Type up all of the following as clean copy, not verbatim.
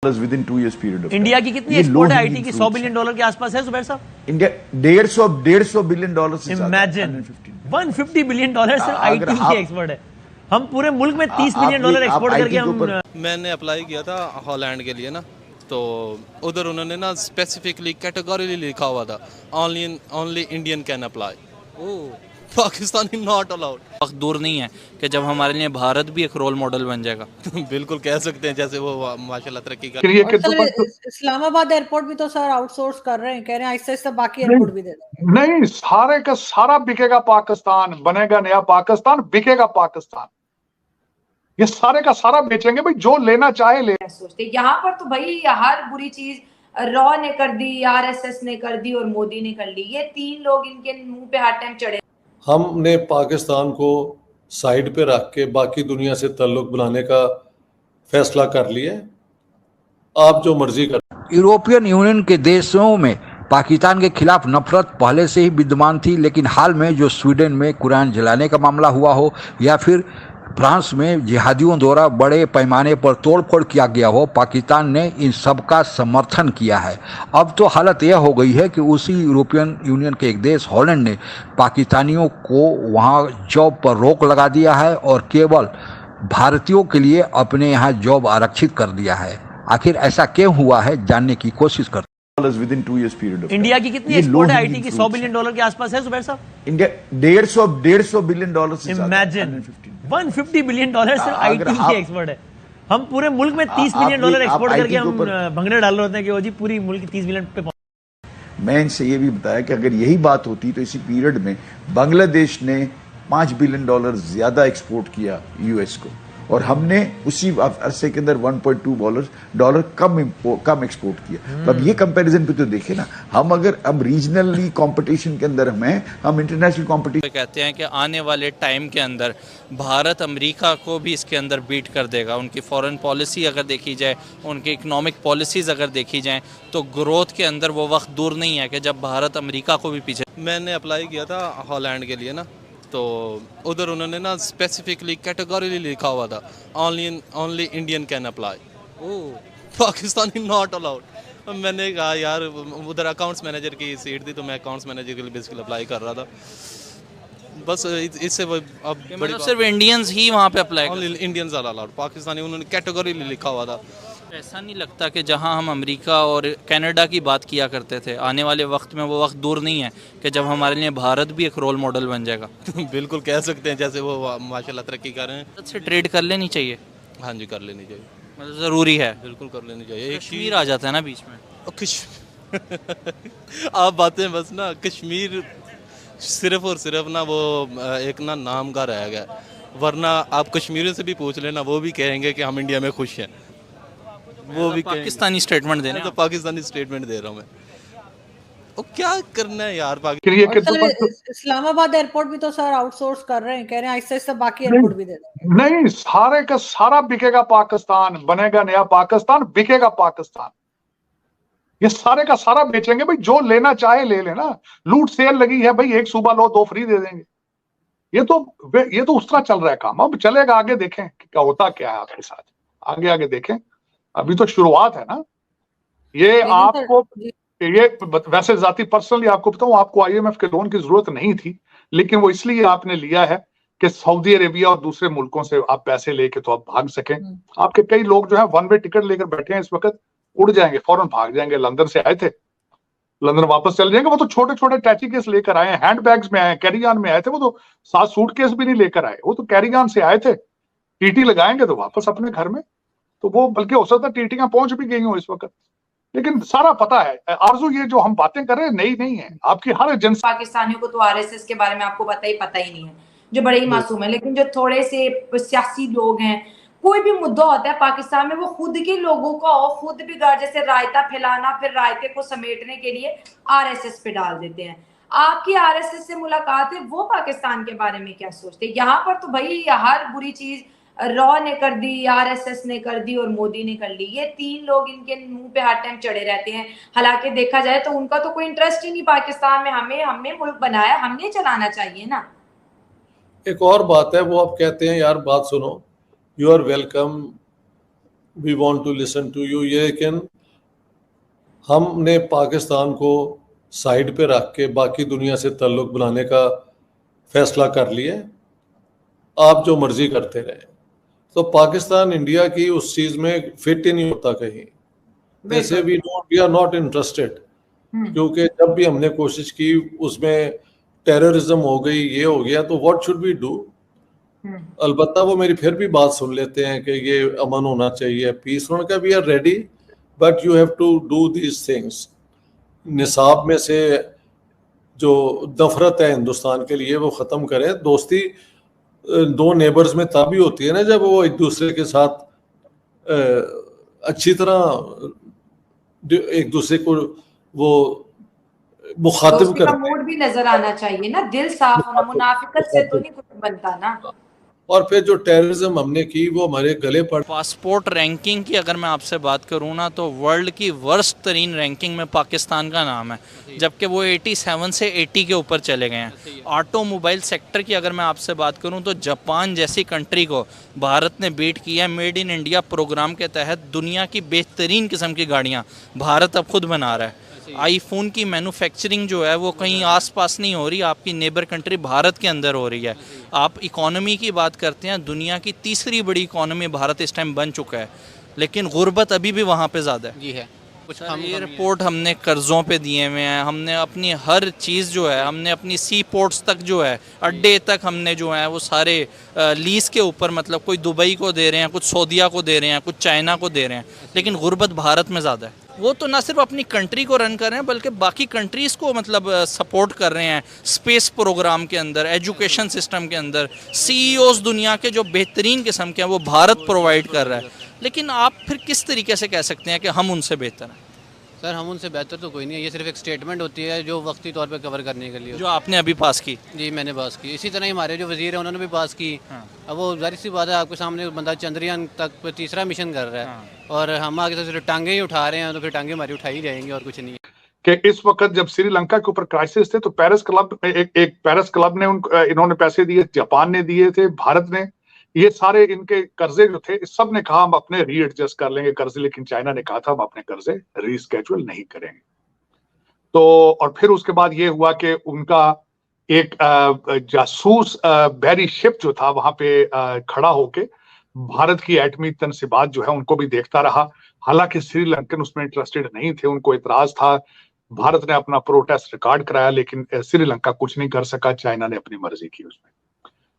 With in 2 years period of India की कितनी export है आईटी की? $100 बिलियन के आसपास है जुबैर साहब। इंडिया 150 बिलियन डॉलर से इमेजिन $150 बिलियन सिर्फ आईटी की एक्सपोर्ट है। हम पूरे मुल्क में $30 बिलियन एक्सपोर्ट करके हम। मैंने अप्लाई किया था हॉलैंड के लिए ना, तो उधर उन्होंने ना स्पेसिफिकली कैटेगरी लिखा हुआ था, only Indian can apply, Pakistani not allowed. वक्त दूर नहीं है कि जब हमारे लिए भारत भी एक रोल मॉडल बन जाएगा। बिल्कुल कह सकते हैं, जैसे वो माशाल्लाह तरक्की कर रही है। इस्लामाबाद एयरपोर्ट भी तो सर आउटसोर्स कर रहे हैं, कह रहे हैं आहिस्ता आहिस्ता बाकी एयरपोर्ट भी दे दें। नहीं, सारे का सारा बिकेगा पाकिस्तान, बनेगा नया पाकिस्तान, बिकेगा पाकिस्तान। ये सारे का सारा बेचेंगे भाई, जो लेना चाहे ले। सोचते यहाँ पर तो भाई हर बुरी चीज रॉ ने कर दी, आरएसएस ने कर दी और मोदी ने कर ली। ये तीन लोग इनके मुंह पे हर टाइम चढ़े। हमने पाकिस्तान को साइड पे रख के बाकी दुनिया से ताल्लुक बनाने का फैसला कर लिया है। आप जो मर्जी कर। यूरोपियन यूनियन के देशों में पाकिस्तान के खिलाफ नफरत पहले से ही विद्यमान थी, लेकिन हाल में जो स्वीडन में कुरान जलाने का मामला हुआ हो या फिर फ्रांस में जिहादियों द्वारा बड़े पैमाने पर तोड़फोड़ किया गया हो, पाकिस्तान ने इन सब का समर्थन किया है। अब तो हालत यह हो गई है कि उसी यूरोपियन यूनियन के एक देश हॉलैंड ने पाकिस्तानियों को वहां जॉब पर रोक लगा दिया है और केवल भारतीयों के लिए अपने यहाँ जॉब आरक्षित कर दिया है। आखिर ऐसा क्यों हुआ है, जानने की कोशिश करते हैं। With in 2 years period of India की कितनी एक्सपोर्ट है आईटी की? $100 बिलियन के आसपास है जुबैर साहब। इंडिया 150 बिलियन डॉलर से इमेजिन $150 बिलियन सिर्फ आईटी की एक्सपोर्ट है। हम पूरे मुल्क में $30 बिलियन एक्सपोर्ट करके हम भंगड़े डाल रहे होते हैं कि वो जी पूरी मुल्क 30 बिलियन पे। मैं इनसे ये भी बताया कि अगर यही बात होती तो इसी पीरियड में बांग्लादेश ने $5 बिलियन ज्यादा एक्सपोर्ट किया यूएस को, और हमने उसी अरसे के अंदर $1.2 कम एक्सपोर्ट किया। तो अब ये कंपैरिजन पे तो देखे ना, हम अगर अब रीजनली कंपटीशन के अंदर हम इंटरनेशनल कंपटीशन कहते हैं कि आने वाले टाइम के अंदर भारत अमेरिका को भी इसके अंदर बीट कर देगा। उनकी फॉरेन पॉलिसी अगर देखी जाए, उनकी इकोनॉमिक पॉलिसीज़ अगर देखी जाए, तो ग्रोथ के अंदर वो वक्त दूर नहीं है कि जब भारत अमेरिका को भी पीछे। मैंने अप्लाई किया था हॉलैंड के लिए ना, तो उधर उन्होंने ना स्पेसिफिकली कैटेगरी लिखा हुआ था, only Indian can apply, Pakistani not allowed. मैंने कहा यार, उधर अकाउंट्स मैनेजर की सीट थी, तो मैं अकाउंट्स मैनेजर के लिए बेसिकली अप्लाई कर रहा था। बस इससे अब मतलब सिर्फ इंडियंस ही वहाँ पे अप्लाई, इंडियंस अलाउड, पाकिस्तानी उन्होंने कैटेगरी लिखा हुआ था। ऐसा नहीं लगता कि जहां हम अमेरिका और कनाडा की बात किया करते थे, आने वाले वक्त में वो वक्त दूर नहीं है कि जब हमारे लिए भारत भी एक रोल मॉडल बन जाएगा। बिल्कुल कह सकते हैं, जैसे वो माशाल्लाह तरक्की कर रहे हैं। भारत से ट्रेड कर लेनी चाहिए। हाँ जी, कर लेनी चाहिए, मतलब ज़रूरी है। बिल्कुल कर लेनी चाहिए। कश्मीर आ जाता है ना बीच में। आप बातें बस ना, कश्मीर सिर्फ और सिर्फ ना वो एक ना नाम का रह गया, वरना आप कश्मीरियों से भी पूछ लेना, वो भी कहेंगे कि हम इंडिया में खुश हैं। वो भी पाकिस्तानी स्टेटमेंट देना, तो पाकिस्तानी स्टेटमेंट दे रहा हूँ मैं। वो क्या करना है यार इस्लामाबाद एयरपोर्ट भी तो सर आउटसोर्स कर रहे हैं, कह रहे हैं आहिस्ता आहिस्ता बाकी एयरपोर्ट भी दे दें। नहीं, सारे का सारा बिकेगा पाकिस्तान, बनेगा नया पाकिस्तान, बिकेगा पाकिस्तान। ये सारे का सारा बेचेंगे भाई, जो लेना चाहे ले लेना। लूट सेल लगी है भाई, एक सूबा लो 2 फ्री दे देंगे। ये तो उस तरह चल रहा है काम। अब चलेगा, आगे देखें क्या होता क्या है आपके साथ, आगे देखें। अभी तो शुरुआत है ना ये। आपको ये वैसे जाती पर्सनली आपको बताऊं, आपको आईएमएफ के लोन की जरूरत नहीं थी, लेकिन वो इसलिए आपने लिया है कि सऊदी अरेबिया और दूसरे मुल्कों से आप पैसे लेके तो आप भाग सकें। आपके कई लोग जो है 1 वे टिकट लेकर बैठे हैं इस वक्त, उड़ जाएंगे, फौरन भाग जाएंगे। लंदन से आए थे, लंदन वापस चले जाएंगे। वो तो छोटे छोटे टैची केस लेकर आए हैं, हैंड बैग्स में आए, कैरी ऑन में आए थे। वो तो 7 सूटकेस भी नहीं लेकर आए, वो तो कैरी ऑन से आए थे। टीटी लगाएंगे तो वापस अपने घर में। तो वो बल्कि हो सकता है टीटियां पहुंच भी गई हो इस वक्त, लेकिन सारा पता है। आरजू, ये जो हम बातें कर रहे हैं नई नहीं है। आपकी हर एजेंसी, पाकिस्तानियों को तो आरएसएस के बारे में आपको पता ही नहीं है, जो बड़े ही मासूम है। लेकिन जो थोड़े से सियासी लोग हैं, कोई भी मुद्दा होता है पाकिस्तान में, वो खुद के लोगों का खुद भी जैसे रायता फैलाना, फिर रायते को समेटने के लिए आरएसएस पे डाल देते हैं। आपकी आरएसएस से मुलाकात है, वो पाकिस्तान के बारे में क्या सोचते हैं? यहाँ पर तो भाई हर बुरी चीज रॉ ने कर दी, आरएसएस ने कर दी और मोदी ने कर ली। ये तीन लोग इनके मुंह पे हर टाइम चढ़े रहते हैं। हालांकि देखा जाए तो उनका तो कोई इंटरेस्ट ही नहीं पाकिस्तान में। हमने मुल्क बनाया, हमने चलाना चाहिए ना। एक और बात है, वो आप कहते हैं यार बात सुनो, you are welcome we want to listen to you, लेकिन हमने पाकिस्तान को साइड पे रख के बाकी दुनिया से ताल्लुक बनाने का फैसला कर लिया है। आप जो मर्जी करते रहे, तो पाकिस्तान इंडिया की उस चीज में फिट ही नहीं होता कहीं। जैसे वी आर नॉट इंटरेस्टेड, क्योंकि जब भी हमने कोशिश की उसमें टेररिज्म हो गई, ये हो गया, तो व्हाट शुड वी डू। अलबत्ता वो मेरी फिर भी बात सुन लेते हैं कि ये अमन होना चाहिए, पीस। उन्होंने कहा we are ready but you have to do these things. निसाब में से जो नफरत है हिंदुस्तान के लिए वो ख़त्म करें। दोस्ती दो नेबर्स में तभी होती है ना जब वो एक दूसरे के साथ अच्छी तरह एक दूसरे को वो मुखातिब कर, मूड भी नजर आना चाहिए ना, दिल साफ होना। मुनाफिकत से तो नहीं कुछ बनता ना। और फिर जो टेररिज्म हमने की वो हमारे गले पड़। पासपोर्ट रैंकिंग की अगर मैं आपसे बात करूँ ना, तो वर्ल्ड की वर्स्ट तरीन रैंकिंग में पाकिस्तान का नाम है, जबकि वो 87 से 80 के ऊपर चले गए हैं। ऑटोमोबाइल सेक्टर की अगर मैं आपसे बात करूँ तो जापान जैसी कंट्री को भारत ने बीट किया है। मेड इन इंडिया प्रोग्राम के तहत दुनिया की बेहतरीन किस्म की गाड़ियाँ भारत अब खुद बना रहा है। आईफोन की मैन्युफैक्चरिंग जो है वो कहीं आसपास नहीं हो रही, आपकी नेबर कंट्री भारत के अंदर हो रही है। आप इकोनॉमी की बात करते हैं, दुनिया की तीसरी बड़ी इकोनॉमी भारत इस टाइम बन चुका है, लेकिन गुर्बत अभी भी वहाँ पे ज़्यादा है। जी है। कुछ एयरपोर्ट हमने कर्ज़ों पे दिए हुए हैं, हमने अपनी हर चीज़ जो है, हमने अपनी सी पोर्ट्स तक जो है, अड्डे तक हमने जो है वो सारे लीज़ के ऊपर, मतलब कोई दुबई को दे रहे हैं, कुछ सऊदीया को दे रहे हैं, कुछ चाइना को दे रहे हैं, लेकिन गुर्बत भारत में ज़्यादा है। वो तो ना सिर्फ अपनी कंट्री को रन कर रहे हैं बल्कि बाकी कंट्रीज़ को मतलब सपोर्ट कर रहे हैं। स्पेस प्रोग्राम के अंदर, एजुकेशन सिस्टम के अंदर CEOs दुनिया के जो बेहतरीन किस्म के हैं वो भारत प्रोवाइड कर रहा है। लेकिन आप फिर किस तरीके से कह सकते हैं कि हम उनसे बेहतर हैं? सर हम उनसे बेहतर तो कोई नहीं है, ये सिर्फ एक स्टेटमेंट होती है जो वक्ती तौर पे कवर करने के लिए। जो आपने अभी पास की? जी मैंने पास की। इसी तरह ही हमारे जो वजीर है उन्होंने भी पास की। अब वो जाहिर सी बात है, आपके सामने बंदा चंद्रयान तक तीसरा मिशन कर रहा है और हम आगे सिर्फ टांगे ही उठा रहे हैं, तो फिर टांगे हमारी उठाई जाएंगी और कुछ नहीं है। कि इस वक्त जब श्रीलंका के ऊपर क्राइसिस थे तो पेरिस क्लब एक पेरिस क्लब ने इन्होंने पैसे दिए, जापान ने दिए थे, भारत ने, ये सारे इनके कर्जे जो थे सब ने कहा हम अपने रीएडजस्ट कर लेंगे कर्जे, लेकिन चाइना ने कहा था हम अपने कर्जे रीस्केड्यूल नहीं करेंगे। तो और फिर उसके बाद ये हुआ कि उनका एक जासूस बैरी शिप जो था वहां पे खड़ा होके भारत की एटमी तनसीबात जो है उनको भी देखता रहा। हालांकि श्रीलंकन उसमें इंटरेस्टेड नहीं थे, उनको इतराज था। भारत ने अपना प्रोटेस्ट रिकॉर्ड कराया लेकिन श्रीलंका कुछ नहीं कर सका, चाइना ने अपनी मर्जी की उसमें।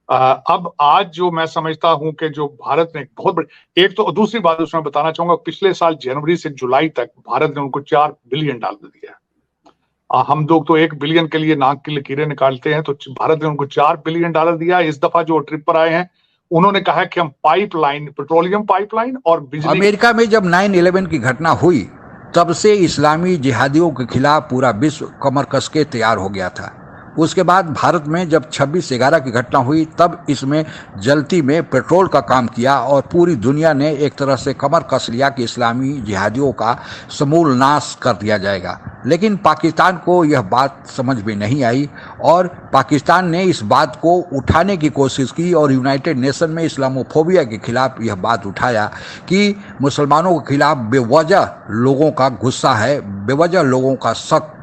अब आज जो मैं समझता हूं कि जो भारत ने बहुत बड़ी एक तो, दूसरी बात उसमें बताना चाहूंगा, पिछले साल जनवरी से जुलाई तक भारत ने उनको $4 बिलियन दिया। हम लोग तो 1 बिलियन के लिए नाक की लकीरें निकालते हैं, तो भारत ने उनको $4 बिलियन दिया। इस दफा जो ट्रिप पर आए हैं उन्होंने कहा कि हम पाइपलाइन, पेट्रोलियम पाइपलाइन और बिजली। अमेरिका में जब 9/11 की घटना हुई तब से इस्लामी जिहादियों के खिलाफ पूरा विश्व कमर कस के तैयार हो गया था। उसके बाद भारत में जब 26/11 की घटना हुई तब इसमें जलती में पेट्रोल का काम किया और पूरी दुनिया ने एक तरह से कमर कस लिया कि इस्लामी जिहादियों का समूल नाश कर दिया जाएगा। लेकिन पाकिस्तान को यह बात समझ में नहीं आई और पाकिस्तान ने इस बात को उठाने की कोशिश की और यूनाइटेड नेशन में इस्लामोफोबिया के खिलाफ यह बात उठाया कि मुसलमानों के खिलाफ बेवजह लोगों का गुस्सा है, बेवजह लोगों का शक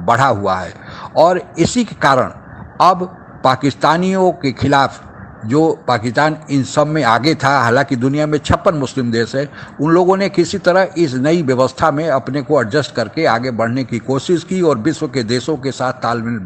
बढ़ा हुआ है और इसी के कारण अब पाकिस्तानियों के खिलाफ जो पाकिस्तान इन सब में आगे था, हालांकि दुनिया में 56 मुस्लिम देश है, उन लोगों ने किसी तरह इस नई व्यवस्था में अपने को एडजस्ट करके आगे बढ़ने की कोशिश की और विश्व के देशों के साथ तालमेल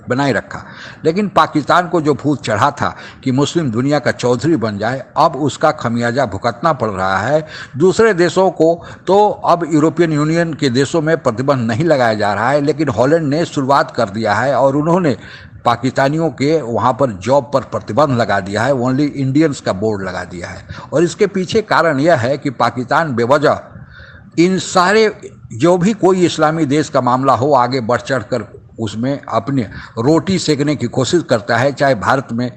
बनाए रखा। लेकिन पाकिस्तान को जो भूत चढ़ा था कि मुस्लिम दुनिया का चौधरी बन जाए, अब उसका खमियाजा भुगतना पड़ रहा है। दूसरे देशों को तो अब यूरोपियन यूनियन के देशों में प्रतिबंध नहीं लगाया जा रहा है, लेकिन हॉलैंड ने शुरुआत कर दिया है और उन्होंने पाकिस्तानियों के वहाँ पर जॉब पर प्रतिबंध लगा दिया है, ओनली इंडियंस का बोर्ड लगा दिया है। और इसके पीछे कारण यह है कि पाकिस्तान बेवजह इन सारे जो भी कोई इस्लामी देश का मामला हो आगे बढ़ चढ़ कर उसमें अपने रोटी सेकने की कोशिश करता है, चाहे भारत में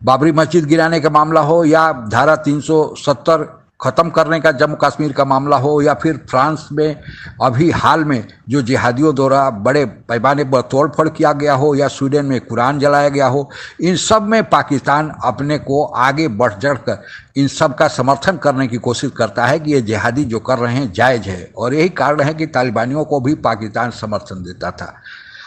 बाबरी मस्जिद गिराने का मामला हो या धारा 370 ख़त्म करने का जम्मू कश्मीर का मामला हो, या फिर फ्रांस में अभी हाल में जो जिहादियों द्वारा बड़े पैमाने पर तोड़फोड़ किया गया हो, या स्वीडन में कुरान जलाया गया हो, इन सब में पाकिस्तान अपने को आगे बढ़ चढ़ कर इन सब का समर्थन करने की कोशिश करता है कि ये जिहादी जो कर रहे हैं जायज़ है। और यही कारण है कि तालिबानियों को भी पाकिस्तान समर्थन देता था।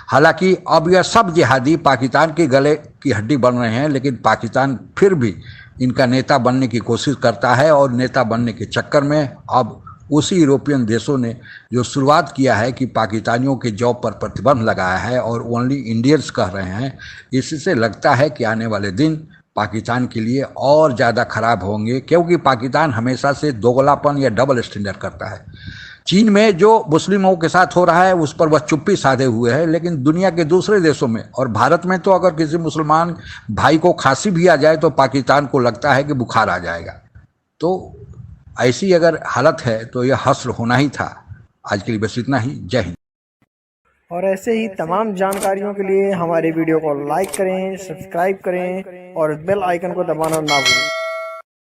हालांकि अब यह सब जिहादी पाकिस्तान के गले की हड्डी बन रहे हैं, लेकिन पाकिस्तान फिर भी इनका नेता बनने की कोशिश करता है। और नेता बनने के चक्कर में अब उसी यूरोपियन देशों ने जो शुरुआत किया है कि पाकिस्तानियों के जॉब पर प्रतिबंध लगाया है और ओनली इंडियंस कह रहे हैं, इससे लगता है कि आने वाले दिन पाकिस्तान के लिए और ज़्यादा खराब होंगे, क्योंकि पाकिस्तान हमेशा से दोगलापन या डबल स्टैंडर्ड करता है। चीन में जो मुस्लिमों के साथ हो रहा है उस पर वह चुप्पी साधे हुए है, लेकिन दुनिया के दूसरे देशों में और भारत में तो अगर किसी मुसलमान भाई को खांसी भी आ जाए तो पाकिस्तान को लगता है कि बुखार आ जाएगा। तो ऐसी अगर हालत है तो यह हश्र होना ही था। आज के लिए बस इतना ही। जय हिंद। और ऐसे ही तमाम जानकारियों के लिए हमारे वीडियो को लाइक करें, सब्सक्राइब करें और बेल आइकन को दबाना ना भूलें।